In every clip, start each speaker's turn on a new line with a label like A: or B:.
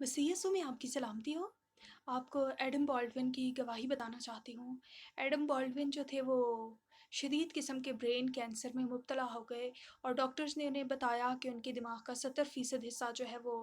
A: मसीह यीशु में आपकी सलामती हो। आपको एडम बॉल्डविन की गवाही बताना चाहती हूँ। एडम बॉल्डविन जो थे वो शदीद किस्म के ब्रेन कैंसर में मुब्तला हो गए और डॉक्टर्स ने उन्हें बताया कि उनके दिमाग का 70% हिस्सा जो है वो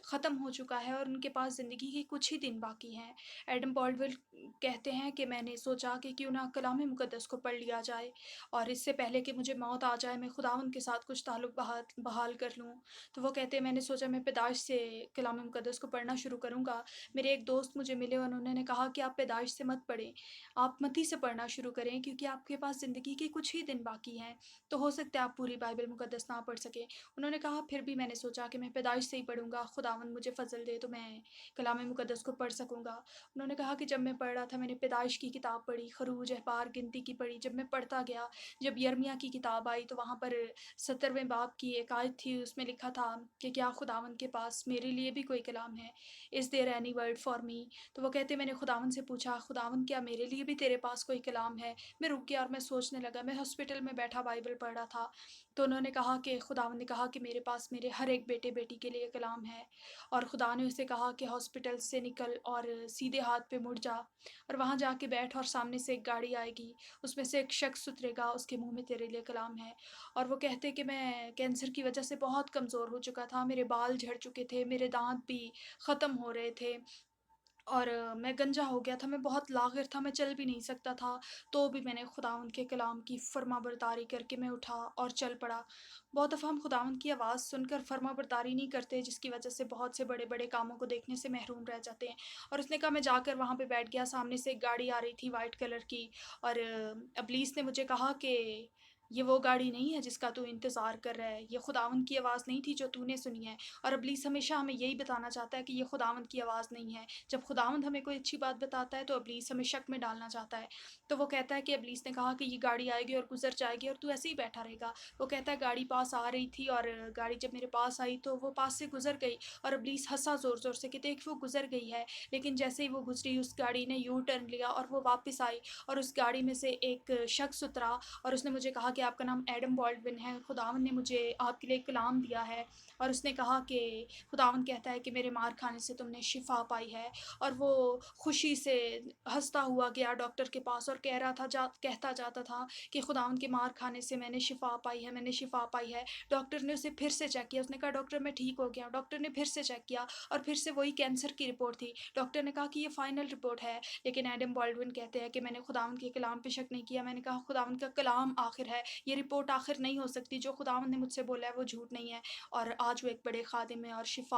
A: ख़त्म हो चुका है और उनके पास ज़िंदगी के कुछ ही दिन बाकी हैं। एडम बॉल्डविन कहते हैं कि मैंने सोचा कि क्यों ना कलाम मुक़द्दस को पढ़ लिया जाए और इससे पहले कि मुझे मौत आ जाए मैं खुदावंद के साथ कुछ ताल्लुक़ बहाल कर लूँ। तो वो कहते हैं मैंने सोचा मैं पैदाइश से कलाम मुक़द्दस को पढ़ना शुरू करूँगा। मेरे एक दोस्त मुझे मिले और उन्होंने कहा कि आप पैदाइश से मत पढ़ें, आप मत्ती से पढ़ना शुरू करें क्योंकि आपके पास ज़िंदगी के कुछ ही दिन बाकी हैं, तो हो सकता है आप पूरी बाइबल मुक़द्दस ना पढ़ सकें। उन्होंने कहा फिर भी मैंने सोचा कि मैं पैदाइश से ही पढ़ूँगा, खुदावंद मुझे फ़ज़ल दे तो मैं कलाम मुक़द्दस को पढ़ सकूँगा। उन्होंने कहा कि जब मैं पढ़ रहा था मैंने पैदाइश की किताब पढ़ी, खरूज, अहबार, गिनती की पढ़ी। जब मैं पढ़ता गया, जब यिर्मयाह की किताब आई तो वहाँ पर 70वें बाब की एक आयत थी, उसमें लिखा था कि क्या खुदावंद के पास मेरे लिए भी कोई कलाम है? Is there any word for me? तो वो कहते मैंने खुदावंद से पूछा, खुदावंद क्या मेरे लिए भी तेरे पास कोई कलाम है? मैं रुक गया और मैं सोचने लगा, मैं हॉस्पिटल में बैठा बाइबल पढ़ रहा था। तो उन्होंने कहा कि खुदावंद ने कहा कि मेरे पास मेरे हर एक बेटे-बेटी के लिए कलाम है और खुदा ने उसे कहा कि हॉस्पिटल से निकल और सीधे हाथ पे मुड़ जा और वहाँ जाके बैठ और सामने से एक गाड़ी आएगी, उसमें से एक शख्स उतरेगा, उसके मुँह में तेरे लिए कलाम है। और वो कहते कि मैं कैंसर की वजह से बहुत कमज़ोर हो चुका था, मेरे बाल झड़ चुके थे, मेरे दाँत भी ख़त्म हो रहे थे और मैं गंजा हो गया था, मैं बहुत लाग़िर था, मैं चल भी नहीं सकता था, तो भी मैंने खुदावंद के कलाम की फ़र्माबरदारी करके मैं उठा और चल पड़ा। बहुत दफ़ा हम खुदावंद की आवाज़ सुनकर फ़र्माबरदारी नहीं करते, जिसकी वजह से बहुत से बड़े-बड़े कामों को देखने से महरूम रह जाते हैं। और उसने कहा मैं जाकर वहाँ पे बैठ गया, सामने से एक गाड़ी आ रही थी वाइट कलर की और इब्लीस ने मुझे कहा कि ये वो गाड़ी नहीं है जिसका तू इंतज़ार कर रहा है, ये खुदावंद की आवाज़ नहीं थी जो तूने सुनी है। और इब्लीस हमेशा हमें यही बताना चाहता है कि ये खुदावंद की आवाज़ नहीं है। जब खुदावंद हमें कोई अच्छी बात बताता है तो इब्लीस हमें शक में डालना चाहता है। तो वो कहता है कि इब्लीस ने कहा कि ये गाड़ी आएगी और गुज़र जाएगी और तू ऐसे ही बैठा रहेगा। वो कहता है गाड़ी पास आ रही थी और गाड़ी जब मेरे पास आई तो वो पास से गुज़र गई और इब्लीस हँसा ज़ोर-ज़ोर से कि देख वो गुज़र गई है। लेकिन जैसे ही वो गुज़री उस गाड़ी ने यू टर्न लिया और वो वापस आई और उस गाड़ी में से एक शख्स उतरा और उसने मुझे कहा कि आपका नाम एडम बॉल्डविन है, खुदावंद ने मुझे आपके लिए कलाम दिया है और उसने कहा कि खुदावंद कहता है कि मेरे मार खाने से तुमने शिफ़ा पाई है। और वो खुशी से हँसता हुआ गया डॉक्टर के पास और कह रहा था कहता जाता था कि खुदावंद के मार खाने से मैंने शिफ़ा पाई है, मैंने शिफ़ा पाई है। डॉक्टर ने उसे फिर से चेक किया, उसने कहा डॉक्टर मैं ठीक हो गया। डॉक्टर ने फिर से चेक किया और फिर से वही कैंसर की रिपोर्ट थी। डॉक्टर ने कहा कि ये फाइनल रिपोर्ट है, लेकिन एडम बॉल्डविन कहते हैं कि मैंने खुदावंद के कलाम पे शक नहीं किया। मैंने कहा खुदावंद का कलाम आखिर है, ये रिपोर्ट आखिर नहीं हो सकती, जो खुदावंद ने मुझसे बोला है वो झूठ नहीं है। और आज वो एक बड़े खादिम में और शिफ़ा